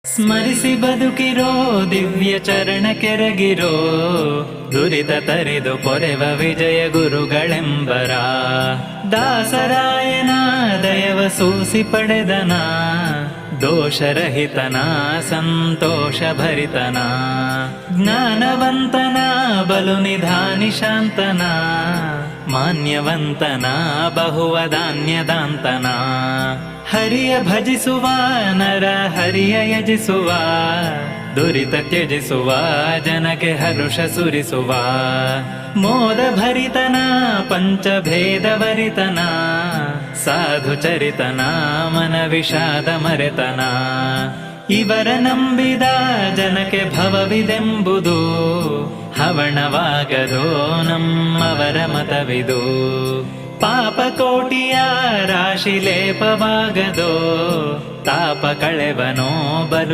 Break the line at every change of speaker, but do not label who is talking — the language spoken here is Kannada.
ಸ್ಮರಿಸಿ ಬದುಕಿರೋ ದಿವ್ಯ ಚರಣ ಕೆರಗಿರೋ ದುರಿತ ತರಿದು ಪೊರೆವ ವಿಜಯ ಗುರುಗಳೆಂಬರ ದಾಸರಾಯನ ದಯವ ಸೂಸಿ ಪಡೆದನ ದೋಷರಹಿತನ ಸಂತೋಷ ಭರಿತನ ಜ್ಞಾನವಂತನ ಬಲು ನಿಧಾನಿ ಶಾಂತನ ಮಾನ್ಯವಂತನ ಬಹುವದಾನ್ಯದಾಂತನ ಹರಿಯ ಭಜಿಸುವ ನರ ಹರಿಯ ಯಜಿಸುವ ದುರಿತ ತ್ಯಜಿಸುವ ಜನಕ್ಕೆ ಹರುಷ ಸುರಿಸುವ ಮೋದ ಭರಿತನ ಪಂಚಭೇದವರಿತನ ಸಾಧು ಚರಿತನ ಮನ ವಿಷಾದ ಮರೆತನ ಇವರ ನಂಬಿದ ಜನಕ್ಕೆ ಭವವಿದೆಂಬುದು ಹವಣವಾಗದೋ ನಮ್ಮವರ ಮತವಿದು ಪಾಪ ಕೋಟಿಯ ರಾಶಿ ಲೇಪವಾಗದೋ ತಾಪ ಕಳೆವನೋ ಬಲು